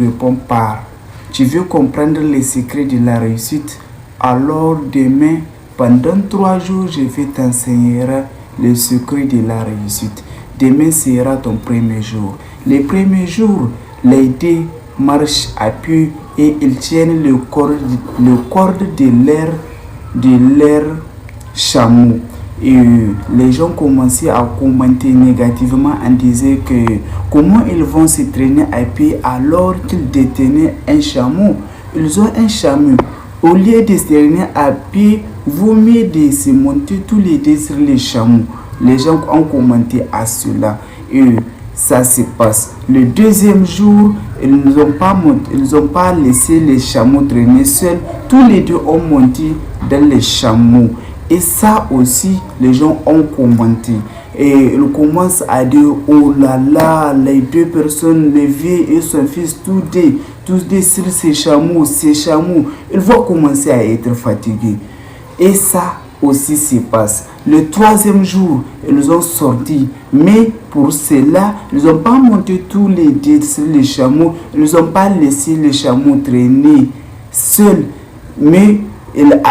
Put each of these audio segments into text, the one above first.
Réponds par. Tu veux comprendre les secrets de la réussite? Alors demain, pendant 3 jours, je vais t'enseigner les secrets de la réussite. Demain sera ton premier jour. Les premiers jours, les deux marchent à pied et ils tiennent le corde de leur chameau. Et les gens commençaient à commenter négativement en disant que comment ils vont se traîner à pied alors qu'ils détenaient un chameau. Ils ont un chameau. Au lieu de se traîner à pied, vaut mieux de se monter tous les deux sur les chameaux. Les gens ont commenté à cela. Et ça se passe. Le deuxième jour, ils n'ont pas laissé les chameaux traîner seuls. Tous les deux ont monté dans les chameaux. Et ça aussi, les gens ont commenté. Et ils commencent à dire, oh là là, les deux personnes, le vieux et son fils, tous deux sur ces chameaux, ils vont commencer à être fatigués. Et ça aussi se passe. Le troisième jour, ils ont sorti. Mais pour cela, ils n'ont pas monté tous les deux sur les chameaux. Ils n'ont pas laissé les chameaux traîner seuls. Mais il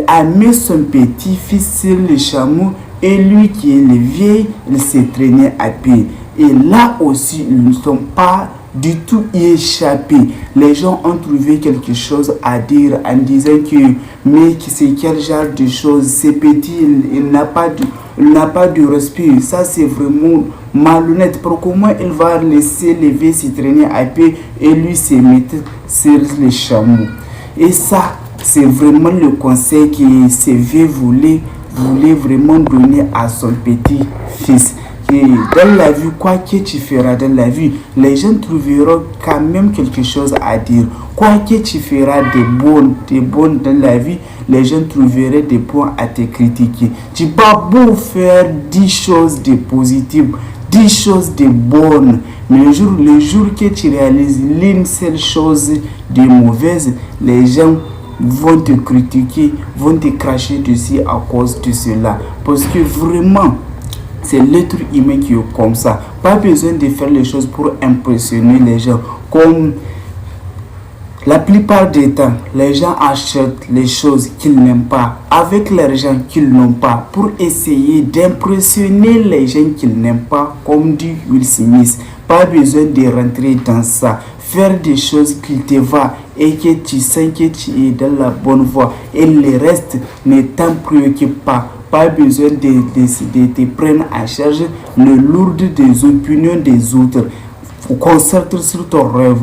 a mis son petit-fils sur le chameau et lui qui est le vieil, il s'est traîné à pied. Et là aussi, ils ne sont pas du tout échappés. Les gens ont trouvé quelque chose à dire en disant que mais c'est quel genre de choses, c'est petit, il n'a pas de respect. Ça c'est vraiment malhonnête. Comment il va laisser les vieux se traîner à pied et lui se mettre sur le chameau? Et ça, c'est vraiment le conseil que ce vieux voulait vraiment donner à son petit-fils. Et dans la vie, quoi que tu feras dans la vie, les gens trouveront quand même quelque chose à dire. Quoi que tu feras de bon dans la vie, les gens trouveraient des points à te critiquer. Tu vas beau faire 10 choses de positives, 10 choses de bonnes, mais le jour que tu réalises l'une seule chose de mauvaise, les gens vont te critiquer, vont te cracher dessus à cause de cela. Parce que vraiment, c'est l'être humain qui est comme ça. Pas besoin de faire les choses pour impressionner les gens. Comme la plupart des temps, les gens achètent les choses qu'ils n'aiment pas avec l'argent qu'ils n'ont pas pour essayer d'impressionner les gens qu'ils n'aiment pas, comme dit Will Smith. Pas besoin de rentrer dans ça. Faire des choses qui te vont et que tu sens que tu es dans la bonne voie. Et le reste ne t'en préoccupe pas. Pas besoin de te prendre en charge le lourd des opinions des autres. Concentre sur ton rêve.